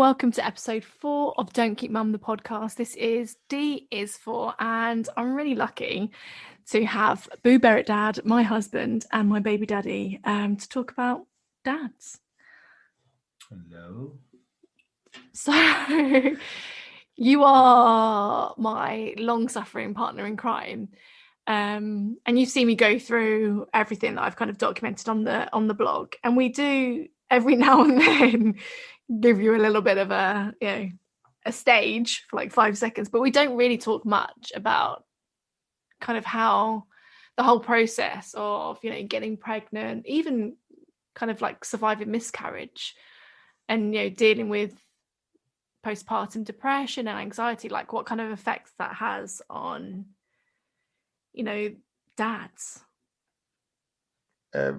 welcome to episode 4 of Don't Keep Mum the podcast. This is D is for, and I'm really lucky to have Booberrit Dad, my husband, and my baby daddy to talk about dads. Hello. So you are my long-suffering partner in crime, and you've seen me go through everything that I've kind of documented on the blog, and we do every now and then give you a little bit of a stage for like 5 seconds, but we don't really talk much about kind of how the whole process of getting pregnant, even kind of like surviving miscarriage, and dealing with postpartum depression and anxiety, like what kind of effects that has on dads. Yeah,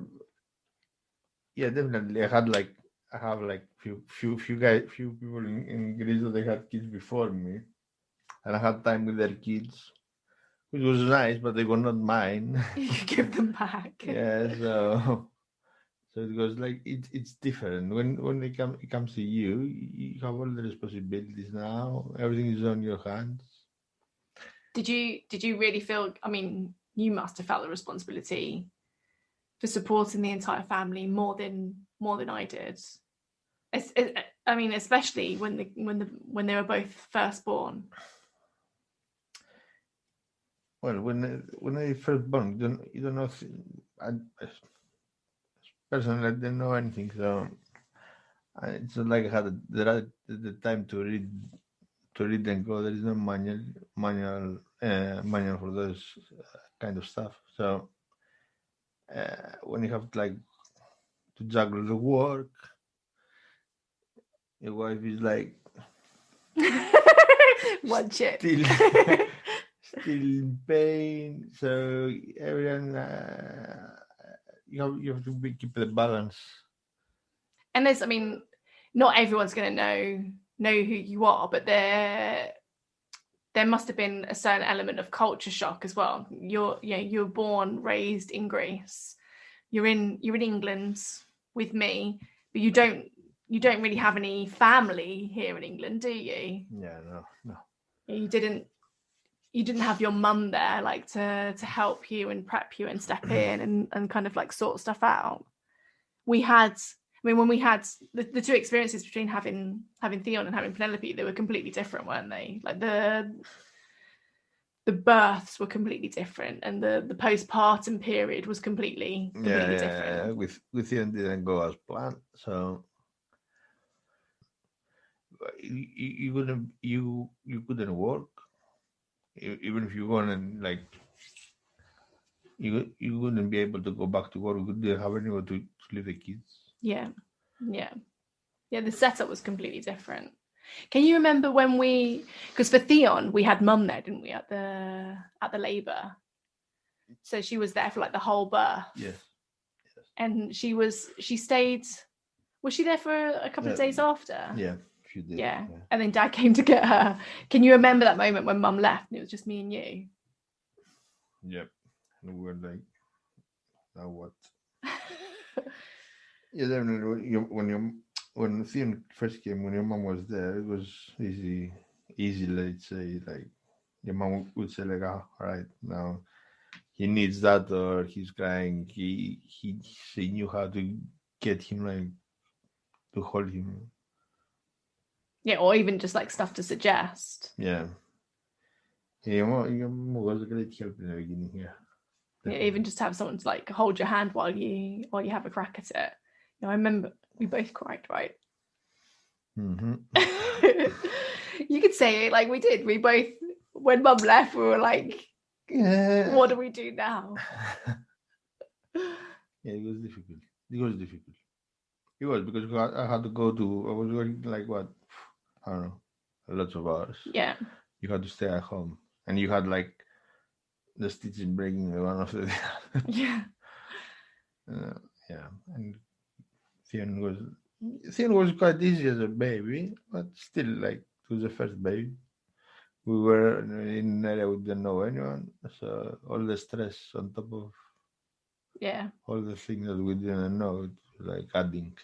definitely. I have few people in Greece that they had kids before me, and I had time with their kids, which was nice, but they were not mine. You could give them back. Yeah, so it was like it's different when it comes to you have all the responsibilities now. Everything is on your hands. Did you really feel? I mean, you must have felt the responsibility for supporting the entire family more than I did. I mean, especially when they were both first born. Well, when I first born, you don't know. Personally, I didn't know anything, so it's not like I had the time to read and go. There is no manual for those kind of stuff. So when you have to juggle the work, your wife is like watch it. Still in pain. So everyone, you have to keep the balance. And there's, I mean, not everyone's going to know who you are, but there must have been a certain element of culture shock as well. You're born, raised in Greece. You're in England with me, but you don't really have any family here in England, do you? Yeah, no. You didn't have your mum there, like to help you and prep you and step in and kind of like sort stuff out. We had, I mean, when we had the two experiences between having Theon and having Penelope, they were completely different, weren't they? Like the births were completely different, and the postpartum period was completely different. Yeah. With Theon didn't go as planned, so you couldn't work, even if you want, and you wouldn't be able to go back to work. You didn't have anyone to leave the kids. Yeah. The setup was completely different. Can you remember when because for Theon we had mum there, didn't we, at the labour? So she was there for like the whole birth. Yes. And she stayed. Was she there for a couple of days after? Yeah, she did. Yeah. And then Dad came to get her. Can you remember that moment when Mum left and it was just me and you? Yep. And we were like, now what? Yeah, definitely. When Theon first came, when your mom was there, it was easy. Let's say, like your mom would say, like, all right, now he needs that, or he's crying. She knew how to get him, like, to hold him. Yeah, or even just like stuff to suggest. Yeah. Your mom was a great help in the beginning. Yeah, even just have someone to like hold your hand while you have a crack at it. I remember we both cried, right? Mm-hmm. You could say it like we did. We both, when Mum left, we were like, yeah. What do we do now? Yeah, it was difficult. It was because I had to go to. I was working like what? I don't know, lots of hours. Yeah. You had to stay at home, and you had like the stitches breaking one after the other. Yeah. Yeah, and Theon was quite easy as a baby, but still, like, it was the first baby. We were in an area we didn't know anyone, so all the stress on top of all the things that we didn't know, it was like adding.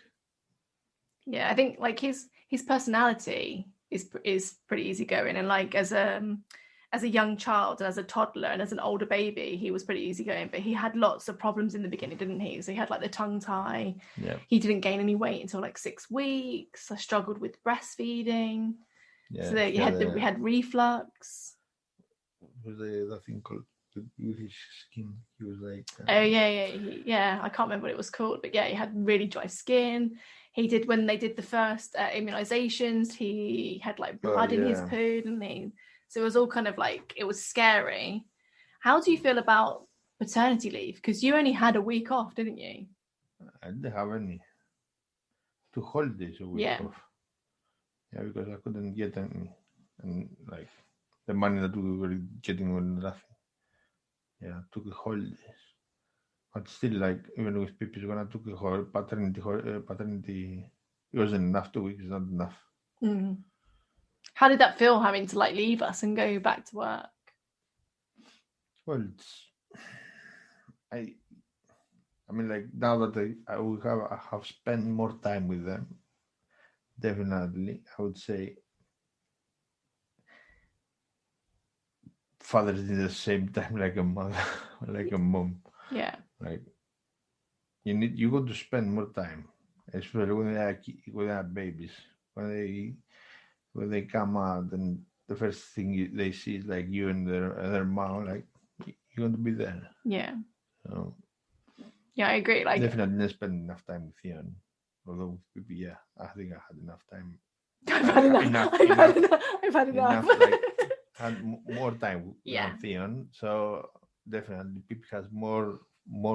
Yeah, I think like his personality is pretty easygoing, and like as a young child and as a toddler and as an older baby, he was pretty easygoing. But he had lots of problems in the beginning, didn't he? So he had like the tongue tie. Yeah. He didn't gain any weight until like 6 weeks. I struggled with breastfeeding. Yeah. So that we had reflux. Was that thing called with his skin? He was like. Oh yeah. I can't remember what it was called, but yeah, he had really dry skin. He did when they did the first immunizations. He had like blood in his poo, didn't he? So it was all kind of like it was scary. How do you feel about paternity leave? Because you only had a week off, didn't you? I didn't have any. 2 holidays a week off. Yeah, because I couldn't get any, and like the money that we were getting was nothing. Yeah, took the holidays, but still, like even with Pippi's when I took the whole paternity, it wasn't enough. 2 weeks is not enough. Mm. How did that feel having to like leave us and go back to work? Well, I mean, like now that I have spent more time with them, definitely, I would say fathers need the same time like a mother, like a mom. Yeah. Like you got to spend more time, especially when they are babies. When they come out, and the first thing they see is like you and their mom. Like you're going to be there. Yeah. So, yeah, I agree. Like definitely didn't spend enough time with Theon. Although yeah, I think I had enough time. I've had enough. I've had enough. Like had more time Yeah. than Theon, so definitely Pip has more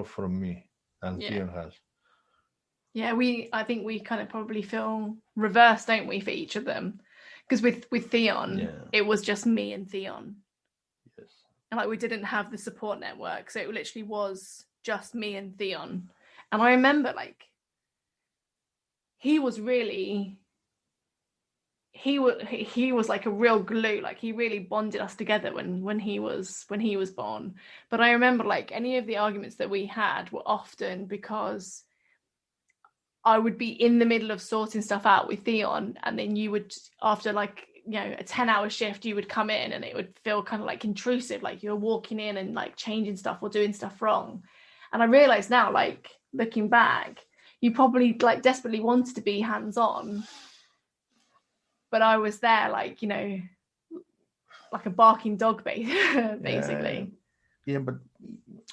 from me than Theon has. Yeah, I think we kind of probably feel reversed, don't we, for each of them? Because with Theon, it was just me and Theon. Yes. And like we didn't have the support network, so it literally was just me and Theon. And I remember like he was like a real glue. Like he really bonded us together when he was born. But I remember like any of the arguments that we had were often because I would be in the middle of sorting stuff out with Theon, and then you would, after like, a 10-hour shift, you would come in and it would feel kind of like intrusive, like you're walking in and like changing stuff or doing stuff wrong. And I realize now, like looking back, you probably like desperately wanted to be hands-on, but I was there like, like a barking dog, basically. Yeah, but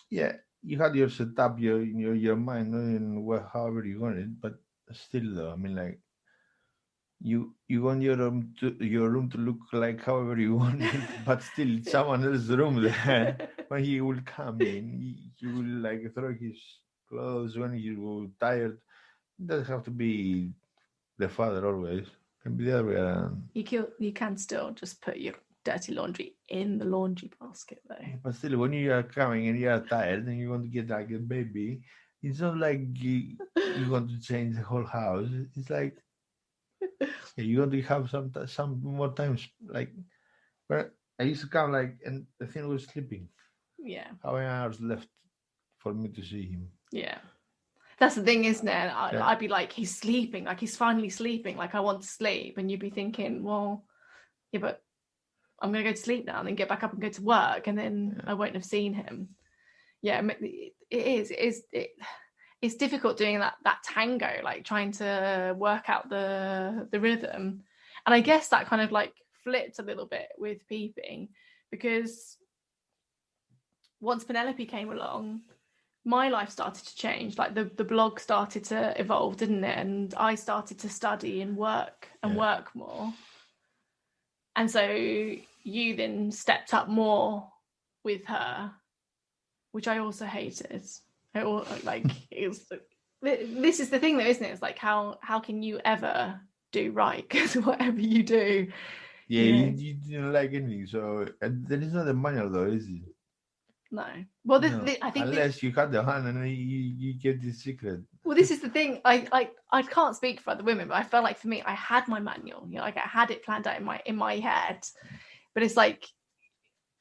yeah, you had your setup, your mind, and however you want it. But still, though, I mean, like you want your room to look like however you want it, but still, it's someone else's room there. When he will come in, he will like throw his clothes when he will tired. It doesn't have to be the father always. It can be the other way around. You can still just put your dirty laundry in the laundry basket though. But still, when you are coming and you are tired and you want to get like a baby, it's not like you want to change the whole house. It's like you want to have some more times. Like, but I used to come like, and the thing was sleeping. Yeah. How many hours left for me to see him? Yeah. That's the thing, isn't it? I'd be like, he's sleeping, like he's finally sleeping, like I want to sleep. And you'd be thinking, well, yeah, but I'm going to go to sleep now and then get back up and go to work. And then I won't have seen him. Yeah, it's difficult doing that tango, like trying to work out the rhythm. And I guess that kind of like flipped a little bit with Peeping, because once Penelope came along, my life started to change. Like the blog started to evolve, didn't it? And I started to study and work more. And so you then stepped up more with her, which I also hated. This is the thing though, isn't it? It's like how can you ever do right? Because whatever you do, you didn't like anything. So there is not a manual though, is it? No. Well, I think unless you cut the hand and you get the secret. Well, this is the thing. I can't speak for other women, but I felt like for me, I had my manual. Like I had it planned out in my head. But it's like,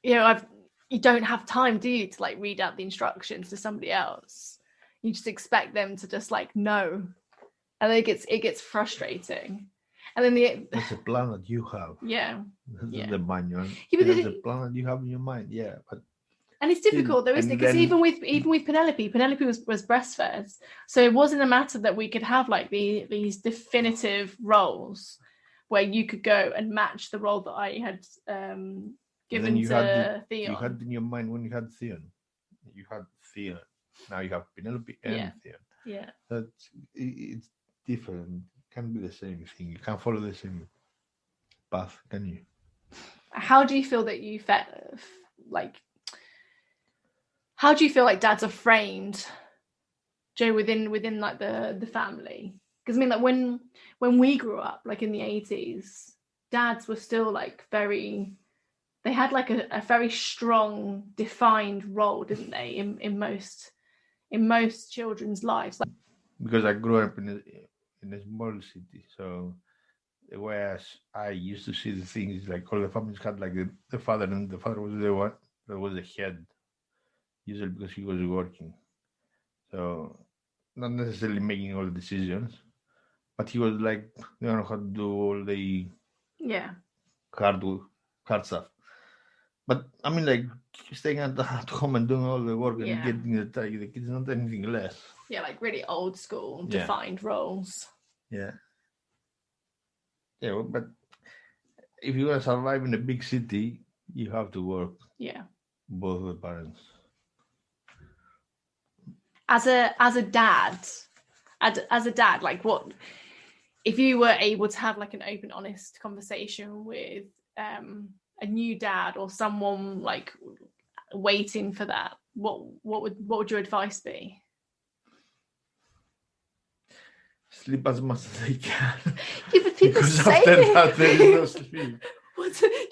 you don't have time, do you, to like read out the instructions to somebody else? You just expect them to just like know. and it gets frustrating. And then that's a plan that you have. yeah, That's yeah. the manual. Yeah, That's the plan that you have in your mind. Yeah, but and it's difficult though, isn't it? Because even with Penelope was breastfed, so it wasn't a matter that we could have like these definitive roles where you could go and match the role that I had given to Theon. You had in your mind when you had Theon. You had Theon. Now you have Penelope and Theon. Yeah. It's different. It can't be the same thing. You can't follow the same path, can you? How do you feel that you felt like? How do you feel like dads are framed, Joe, within like the family? Because I mean, like when we grew up, like in the 80s, dads were still like very. They had like a very strong, defined role, didn't they? In most children's lives. Like, because I grew up in a small city, so the way I used to see the things, like all the families had like the father, and the father was the one that was the head, usually because he was working. So not necessarily making all the decisions, but he was like, you know how to do all the hard stuff. But I mean, like staying at home and doing all the work and getting the kids, not anything less. Yeah, like really old school defined roles. Yeah. Yeah, but if you want to survive in a big city, you have to work. Yeah. Both the parents. As a dad, like what if you were able to have like an open, honest conversation with a new dad or someone like waiting for that? What would your advice be? Sleep as much as they can. Yeah, but people because say after that there is no sleep.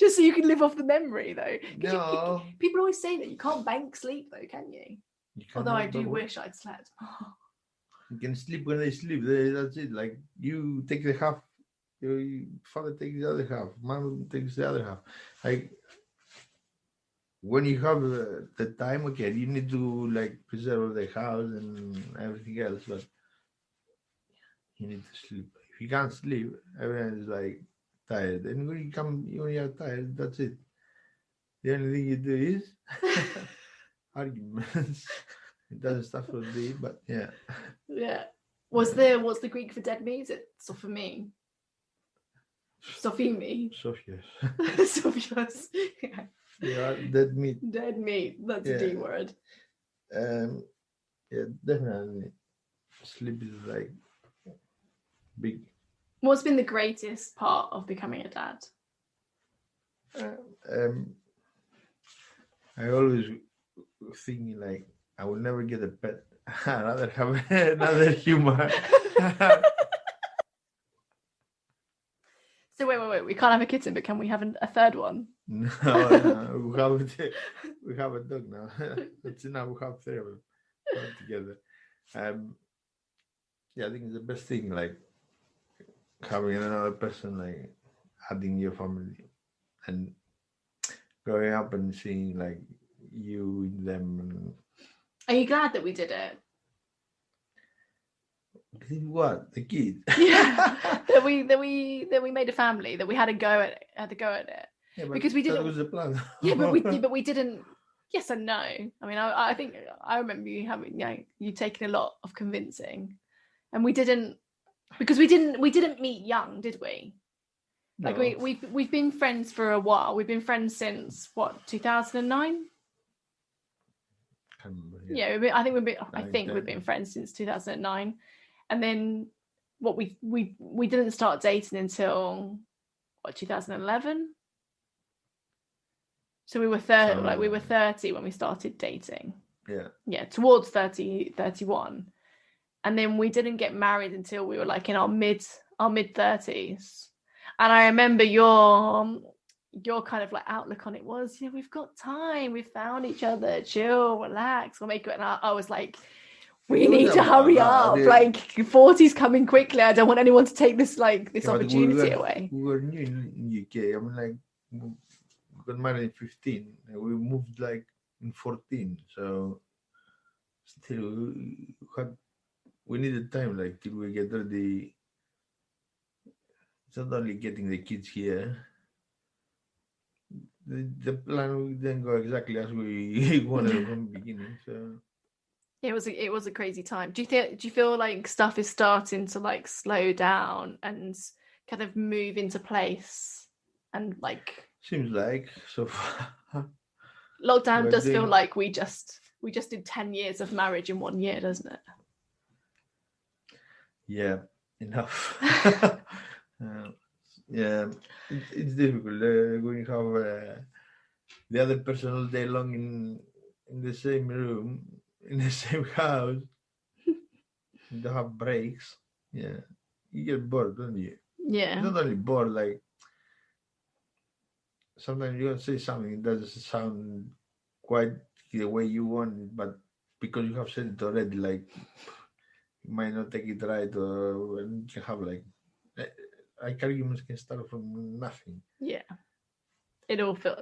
Just so you can live off the memory, though. No. People always say that you can't bank sleep, though, can you? Although I do wish I'd slept. You can sleep when they sleep. That's it. Like you take the half, your father takes the other half, mom takes the other half. Like when you have the time, okay, you need to like preserve the house and everything else, but you need to sleep. If you can't sleep, everyone is like tired. And when you are tired, that's it. The only thing you do is arguments. It doesn't start for the but yeah. Yeah. What's the Greek for dead meat? Is it Sophimi? Sophimi. Sophias. Sophias. Yeah. Yeah, dead meat. Dead meat. That's a D word. Yeah, definitely. Sleep is like big. What's been the greatest part of becoming a dad? I always thinking like I will never get a pet. I'd rather have another human. So wait. We can't have a kitten, but can we have a third one? No. We have a dog now. It's enough. We have 3 of them together. Yeah, I think it's the best thing, like having another person, like adding your family and growing up and seeing like you in them. Are you glad that we did it? What, the kid? Yeah, that we made a family, that we had a go at it. Yeah, because we didn't. That was the plan. Yeah, but we didn't. Yes and no. I mean, I think I remember you having you taking a lot of convincing, and we didn't because we didn't meet young, did we? No. Like we've been friends for a while. We've been friends since what 2009. Yeah, I think we've been friends since 2009, and then what we didn't start dating until what 2011. So we were 30, we were 30 when we started dating. Yeah, towards 30, 31, and then we didn't get married until we were like in our mid 30s. And I remember your kind of like outlook on it was, we've got time, we've found each other, chill, relax, we'll make it. And I was like, we need to hurry up. Like 40's coming quickly. I don't want anyone to take this opportunity away. We were new in UK. I mean, like we got married in 15. We moved like in 14. So still, we we needed time, like till we get ready. It's not only getting the kids here. The plan didn't go exactly as we wanted from the beginning. So it was a crazy time. Do you feel like stuff is starting to like slow down and kind of move into place, and like seems like so far. lockdown We're does feel doing, like we just did 10 years of marriage in 1 year, doesn't it? yeah, enough. uh, yeah, it's difficult when you have the other person all day long in the same room, in the same house, and don't have breaks. Yeah, you get bored, don't you? Yeah. It's not only bored, like sometimes you say something that doesn't sound quite the way you want it, but because you have said it already, like you might not take it right, or you can have like arguments can start from nothing. Yeah. It all feels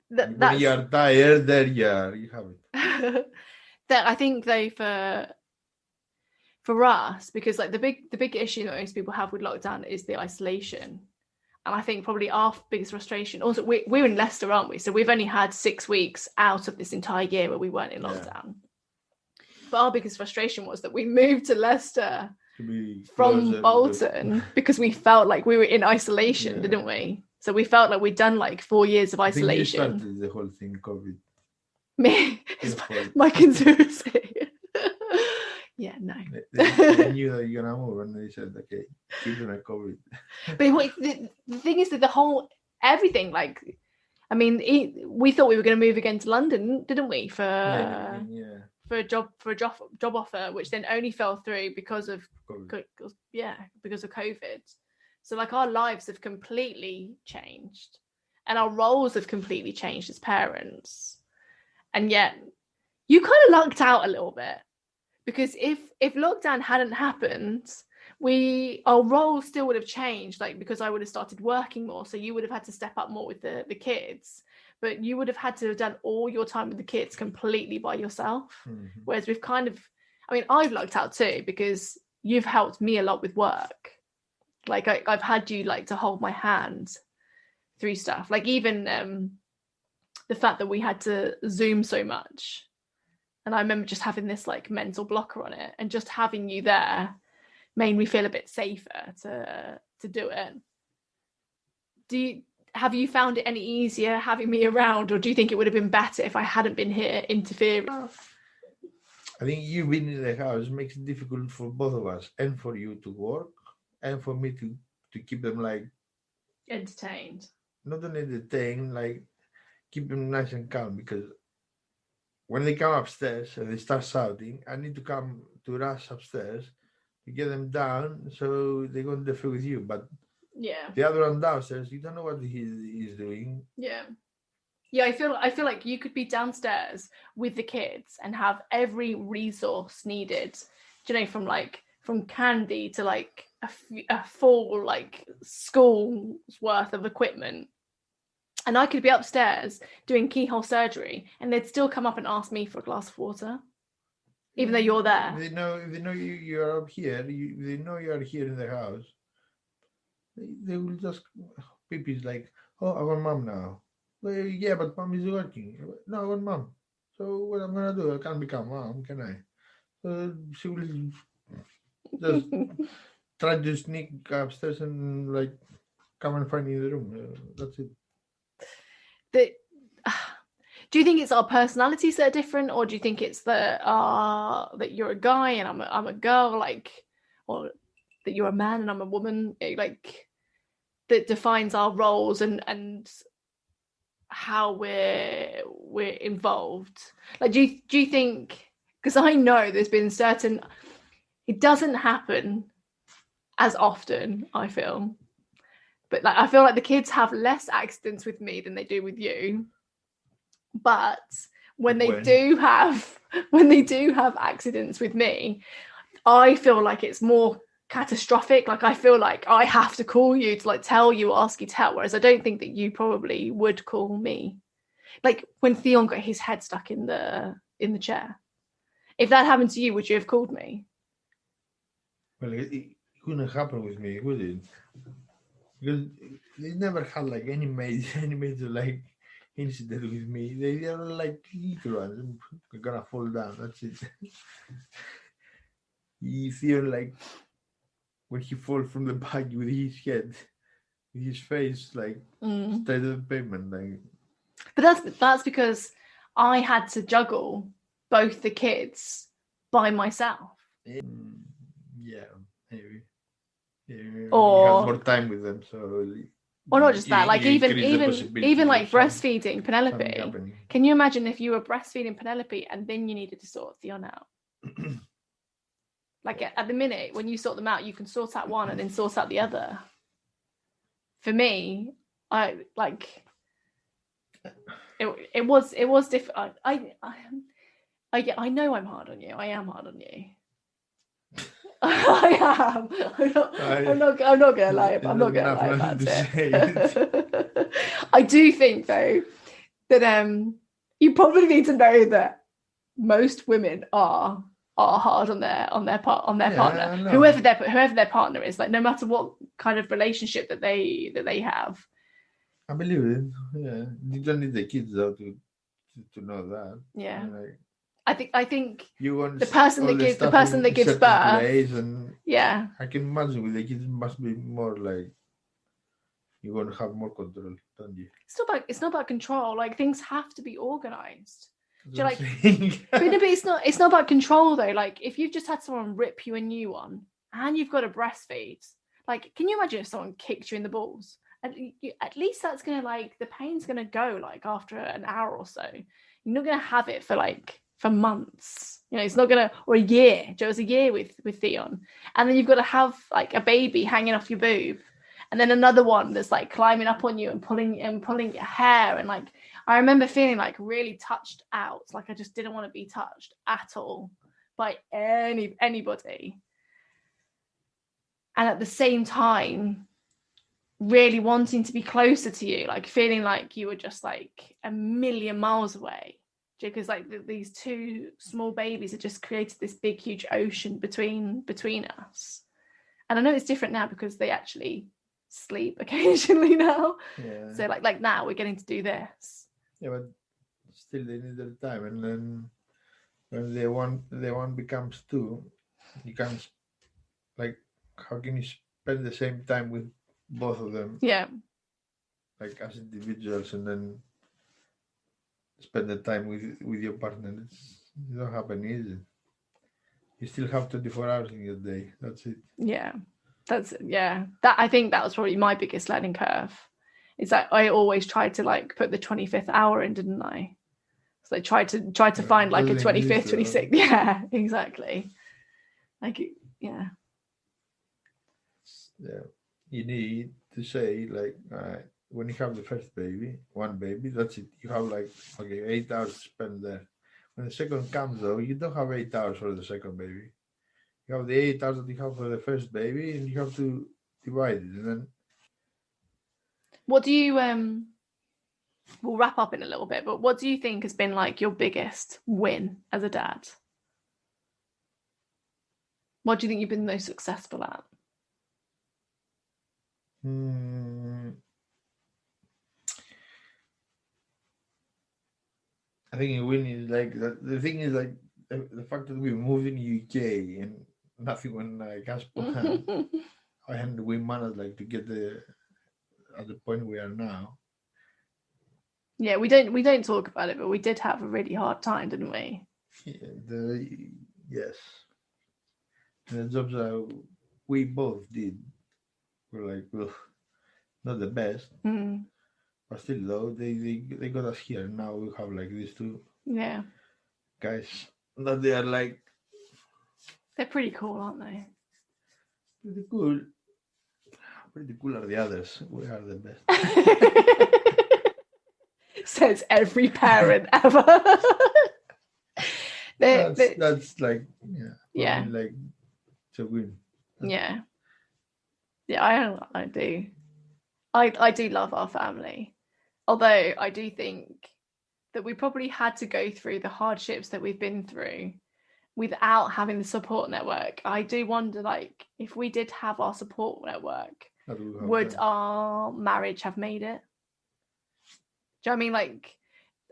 When you are tired, there you have it. that I think though for us, because like the big issue that most people have with lockdown is the isolation. And I think probably our biggest frustration, also we're in Leicester, aren't we? So we've only had 6 weeks out of this entire year where we weren't in lockdown. Yeah. But our biggest frustration was that we moved to Leicester from Bolton because we felt like we were in isolation, didn't we? So we felt like we'd done like 4 years of isolation. I think you started the whole thing, COVID. Me? My conspiracy. Yeah, no. They knew that you're gonna move, and they said, "Okay, keep doing COVID." But the thing is that the whole everything, like, I mean, we thought we were going to move again to London, didn't we? For a job offer, which then only fell through because of COVID. So like our lives have completely changed, and our roles have completely changed as parents, and yet you kind of lucked out a little bit. Because if lockdown hadn't happened, our roles still would have changed, like because I would have started working more, so you would have had to step up more with the kids, but you would have had to have done all your time with the kids completely by yourself. Mm-hmm. Whereas we've kind of, I mean, I've lucked out too, because you've helped me a lot with work. Like I've had you like to hold my hand through stuff, like even the fact that we had to Zoom so much. And I remember just having this like mental blocker on it, and just having you there made me feel a bit safer to do it. Have you found it any easier having me around, or do you think it would have been better if I hadn't been here interfering? I think you being in the house makes it difficult for both of us, and for you to work, and for me to keep them like entertained. Not only entertained, like keep them nice and calm, because when they come upstairs and they start shouting, I need to come to rush upstairs to get them down so they go interfere with you. But the other one downstairs, you don't know what he's doing. Yeah. I feel like you could be downstairs with the kids and have every resource needed. Do you know, from candy to like a full like school's worth of equipment. And I could be upstairs doing keyhole surgery, and they'd still come up and ask me for a glass of water, even though you're there. They know you are up here. They know you are here in the house. They will just. Pipi's like, oh, I want mom now. Well, yeah, but mom is working. No, I want mom. So what I'm gonna do? I can't become mom, can I? She will just try to sneak upstairs and like come and find me in the room. That's it. Do you think it's our personalities that are different, or do you think it's that you're a guy and I'm a girl, like, or that you're a man and I'm a woman, like, that defines our roles and how we're involved? Like, do you think, because I know there's been certain, it doesn't happen as often, I feel, but like I feel like the kids have less accidents with me than they do with you. But when they do have accidents with me, I feel like it's more catastrophic. Like I feel like I have to call you to like tell you, ask you to help. Whereas I don't think that you probably would call me. Like when Theon got his head stuck in the chair, if that happened to you, would you have called me? Well, it couldn't happen with me, would it? Because they never had like any major, any major like incident with me. They are like little ones. I'm gonna fall down. That's it. You feel like when he falls from the back with his head, with his face like straight to the pavement. Like, But that's because I had to juggle both the kids by myself. yeah, maybe. Yeah, you have Or more time with them, so not just that, like you increase the even possibilities of like breastfeeding something Penelope. happening. Can you imagine if you were breastfeeding Penelope and then you needed to sort Theon out? Like at the minute when you sort them out, you can sort out one and then sort out the other. For me, I like it was different. I know I'm hard on you. I am hard on you. I am. I'm not gonna lie. I'm not gonna lie about it. I do think though that you probably need to know that most women are hard on their partner, whoever their partner is. Like no matter what kind of relationship that they have. I believe it. Yeah, you don't need the kids though to know that. Yeah. Like, I think you want the person that gives birth. Place and yeah. I can imagine with the kids it must be more like you want to have more control, don't you? It's not about control. Like things have to be organized. Like, but it's not about control though. Like if you've just had someone rip you a new one and you've got to breastfeed, like can you imagine if someone kicked you in the balls? At least that's gonna like the pain's gonna go like after an hour or so. You're not gonna have it for months. You know, it's not gonna or a year. Joe, was a year with Theon, and then you've got to have like a baby hanging off your boob, and then another one that's like climbing up on you and pulling your hair, and like I remember feeling like really touched out. Like I just didn't want to be touched at all by anybody. And at the same time, really wanting to be closer to you, like feeling like you were just like a million miles away. Because like these two small babies had just created this big, huge ocean between us. And I know it's different now because they actually sleep occasionally now. Yeah. So like now we're getting to do this. Yeah, but still they need their time, and then when the one becomes two, you can't like how can you spend the same time with both of them? Yeah. Like as individuals, and then spend the time with your partner. It don't happen easy. You still have 24 hours in your day. That's it. Yeah. That I think that was probably my biggest learning curve. Is that I always tried to like put the 25th hour in, didn't I? So I tried to find like a 25th, 26th. Yeah, exactly. Like yeah. Yeah. You need to say like when you have the first baby, one baby, that's it. You have like 8 hours to spend there. When the second comes though, you don't have 8 hours for the second baby. You have the 8 hours that you have for the first baby, and you have to divide it. And then, what do you we'll wrap up in a little bit, but what do you think has been like your biggest win as a dad? What do you think you've been most successful at? I think win is like the thing is like the fact that we moved in UK and nothing went like as planned, and we managed like to get at the point we are now. Yeah, we don't talk about it, but we did have a really hard time, didn't we? Yeah, yes. And the jobs that we both did were like, well, not the best, but still though they got us here. Now we have like these two guys that they are like they're pretty cool, aren't they? Pretty cool. Pretty cool are the others. We are the best. Says every parent ever. That's like yeah. Like it's a win. Yeah. I do. I do love our family. Although I do think that we probably had to go through the hardships that we've been through, without having the support network, I do wonder, like, if we did have our support network, would our marriage have made it? Do you know what I mean? Like,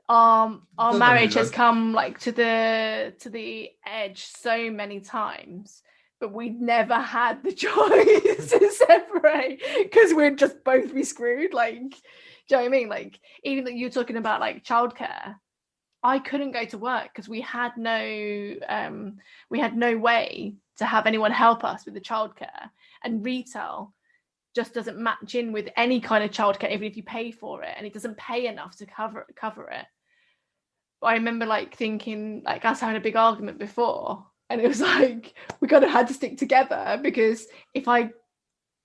our marriage has come like to the edge so many times, but we never had the choice to separate because we'd just both be screwed. Like, do you know what I mean? Like, even that you're talking about like childcare, I couldn't go to work because we had no way to have anyone help us with the childcare, and retail just doesn't match in with any kind of childcare, even if you pay for it, and it doesn't pay enough to cover it. But I remember like thinking, like, us having a big argument before, and it was like we kind of had to stick together, because if I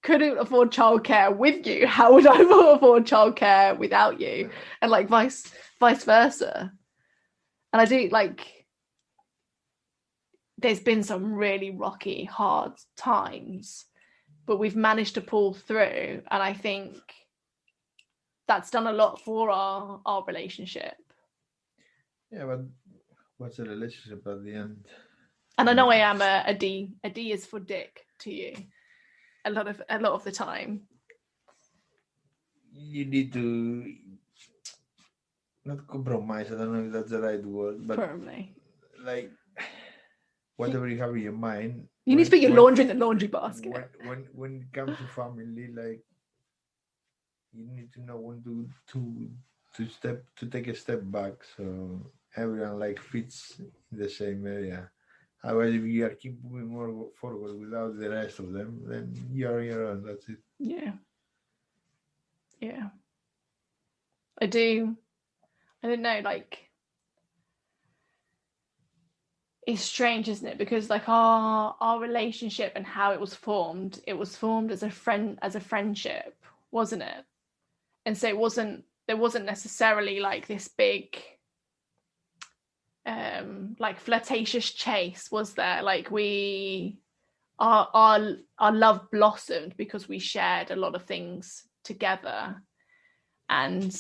couldn't afford childcare with you, how would I afford childcare without you? And like vice versa. And I do, like, there's been some really rocky, hard times, but we've managed to pull through, and I think that's done a lot for our relationship. Yeah, but what's a relationship at the end? And I know I am a D. A D is for dick to you. A lot of the time. You need to not compromise. I don't know if that's the right word, but probably, like, whatever you have in your mind. You need to put your laundry in the laundry basket. When it comes to family, like, you need to know when to take a step back, so everyone like fits in the same area. Otherwise, if you are keep moving more forward without the rest of them, then you're on your own. That's it. Yeah. I don't know, like, it's strange, isn't it? Because like our relationship and how it was formed as a friendship, wasn't it? And so there wasn't necessarily like this big like flirtatious chase, was there? Like, our love blossomed because we shared a lot of things together. And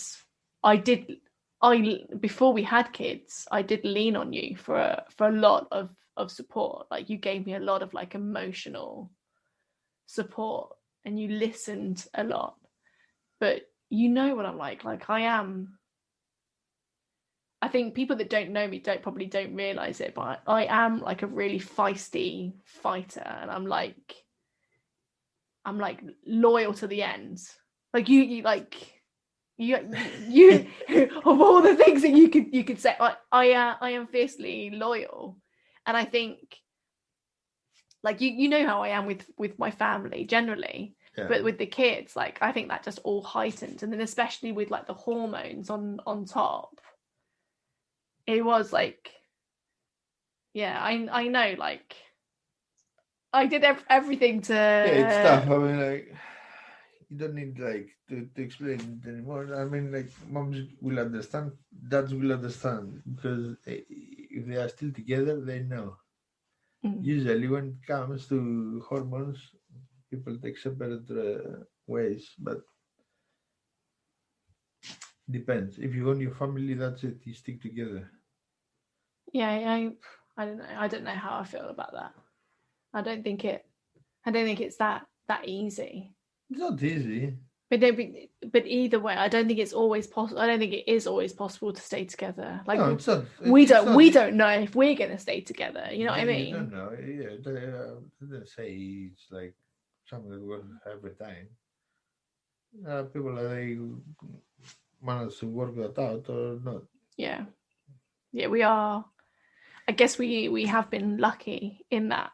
before we had kids, I did lean on you for a lot of support. Like, you gave me a lot of like emotional support, and you listened a lot. But you know what I'm like I think people that don't know me probably don't realize it, but I am like a really feisty fighter, and I'm like loyal to the end. Like, you of all the things that you could say, I am fiercely loyal. And I think, like, you know how I am with my family generally. Yeah. But with the kids, like, I think that just all heightened, and then especially with like the hormones on top. It was like, yeah, I know, like, I did everything to. Yeah, it's tough. I mean, like, you don't need like to explain it anymore. I mean, like, moms will understand, dads will understand, because if they are still together, they know. Usually, when it comes to hormones, people take separate ways, but depends. If you want your family, that's it. You stick together. Yeah, I don't know. I don't know how I feel about that. I don't think it's that easy. It's not easy. But either way, I don't think it's always possible. I don't think it is always possible to stay together. Like, no, it's not. We don't know if we're gonna stay together. You know what I mean? You don't know. Yeah, I didn't say it's like something that works every time. People they manage to work that out or not. Yeah, we are. I guess we have been lucky in that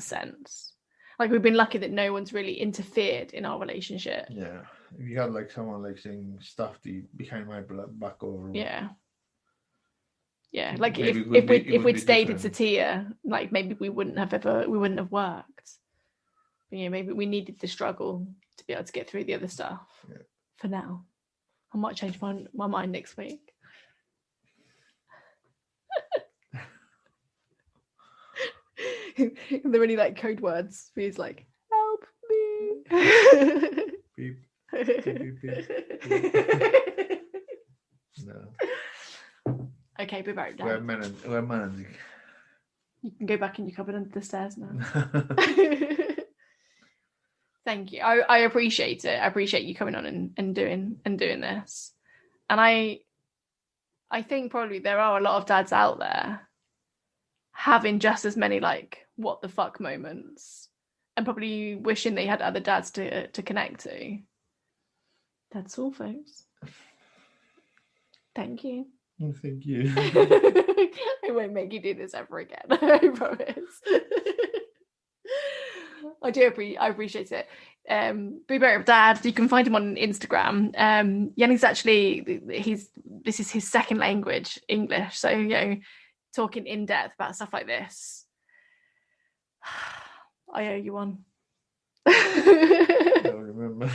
sense. Like, we've been lucky that no one's really interfered in our relationship. Yeah, if you had like someone like saying stuff behind my back, or yeah, like if we'd stayed in Satia, like, maybe we wouldn't have worked. But, maybe we needed the struggle to be able to get through the other stuff. Yeah. For now, I might change my mind next week. They're really like code words. He's like, help me. Beep. No. Okay, Booberrit. We're managing. You can go back in your cupboard under the stairs now. Thank you. I appreciate it. I appreciate you coming on and doing this. And I think probably there are a lot of dads out there having just as many like what the fuck moments, and probably wishing they had other dads to connect to. That's all, folks. Thank you. Thank you. I won't make you do this ever again. I promise. I appreciate it. Booberrit Dad, you can find him on Instagram. Yanni's actually this is his second language, English. So, you know, talking in depth about stuff like this. I owe you one. I don't remember.